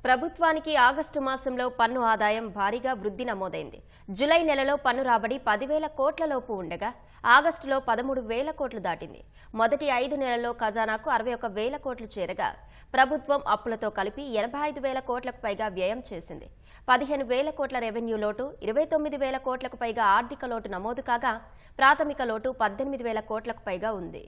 ప్రభుత్వానికి ఆగస్టు మాసంలో పన్ను ఆదాయం భారీగా వృద్ధి నమోదైంది. జూలై నెలలో పన్ను రాబడి 10,000 కోట్ల లోపు ఉండగా ఆగస్టులో 13,000 కోట్లు దాటింది. మొదటి 5 నెలల్లో ఖజానాకు 61,000 కోట్లు చేరగా ప్రభుత్వం అప్పులతో కలిపి 85,000 కోట్లకు పైగా వ్యయం చేసింది. 15,000 కోట్ల రెవెన్యూ లోటు, 29,000 కోట్లకు పైగా ఆర్థిక లోటు నమోదు కాగా ప్రాథమిక లోటు 18,000 కోట్లకు పైగా ఉంది.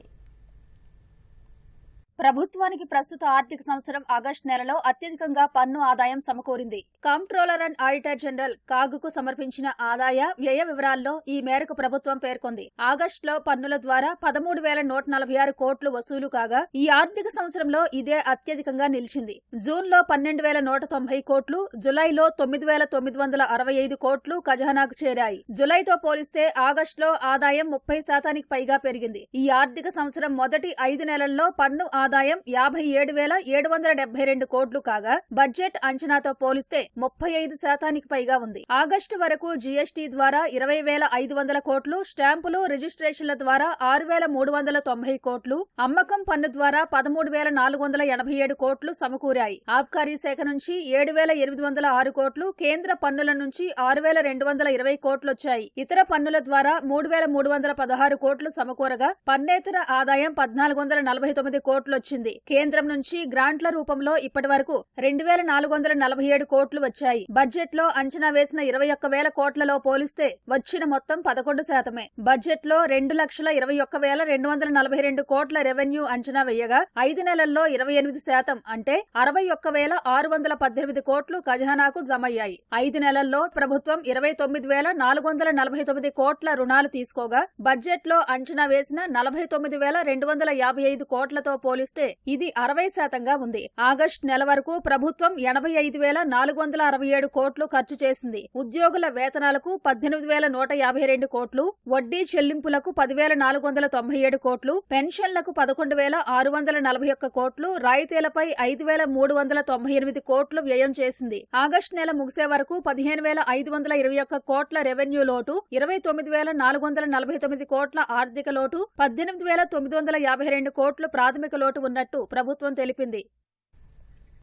ప్రభుత్వానికి ప్రస్తుత ఆర్థిక సంవత్సరం ఆగస్టు నెలలో అత్యధికంగా పన్ను ఆదాయం సమకూరింది. కంప్ట్రోలర్ అండ్ ఆడిటర్ జనరల్ కాగుకు సమర్పించిన ఆదాయ వ్యయ వివరాల్లో ఈ మేరకు ప్రభుత్వం పేర్కొంది. ఆగస్టులో పన్నుల ద్వారా 13,146 కోట్లు వసూలు కాగా ఈ ఆర్థిక సంవత్సరంలో ఇదే అత్యధికంగా నిలిచింది. జూన్లో 12,190 కోట్లు, జులైలో 9,965 కోట్లు ఖజానాకు చేరాయి. జులైతో పోలిస్తే ఆగస్టులో ఆదాయం 30% పైగా పెరిగింది. ఈ ఆర్థిక సంవత్సరం మొదటి 5 నెలల్లో పన్ను ఆదాయం 57,772 కోట్లు కాగా బడ్జెట్ అంచనాతో పోలిస్తే 35% పైగా ఉంది. ఆగస్టు వరకు జీఎస్టీ ద్వారా 20,500 కోట్లు, స్టాంపులు రిజిస్ట్రేషన్ల ద్వారా 6,390 కోట్లు, అమ్మకం పన్ను ద్వారా 13,487 కోట్లు సమకూరాయి. ఆబ్కారీ శాఖ నుంచి 7,806 కోట్లు, కేంద్ర పన్నుల నుంచి 6,220 కోట్లొచ్చాయి. ఇతర పన్నుల ద్వారా 3,316 కోట్లు సమకూరగా పన్నేతర ఆదాయం 1,449 కోట్లు వచ్చింది. కేంద్రం నుంచి గ్రాంట్ల రూపంలో ఇప్పటి వరకు 2,447 కోట్లు వచ్చాయి. బడ్జెట్ లో అంచనా వేసిన 21,000 కోట్లలో పోలిస్తే వచ్చిన మొత్తం 11%. బడ్జెట్ లో 2,21,242 కోట్ల రెవెన్యూ అంచనా వేయగా 5 నెలల్లో 28% అంటే 61,618 కోట్లు ఖజానాకు జమయ్యాయి. 5 నెలల్లో ప్రభుత్వం 29,449 కోట్ల రుణాలు తీసుకోగా బడ్జెట్ లో అంచనా వేసిన 49,255 కోట్లతో పోలిస్తే ఇది 60%గా ఉంది. ఆగస్టు నెల వరకు ప్రభుత్వం 85,467 కోట్లు ఖర్చు చేసింది. ఉద్యోగుల వేతనాలకు 18,152 కోట్లు, వడ్డీ చెల్లింపులకు 10,497 కోట్లు, పెన్షన్లకు 11,641 కోట్లు, రాయితీలపై 5,398 కోట్లు వ్యయం చేసింది. ఆగస్టు నెల ముగిసే వరకు 15,521 కోట్ల రెవెన్యూ లోటు, 29,449 కోట్ల ఆర్థిక లోటు, 18,952 కోట్లు ప్రాథమిక లోటు ఉన్నట్టు ప్రభుత్వం తెలిపింది.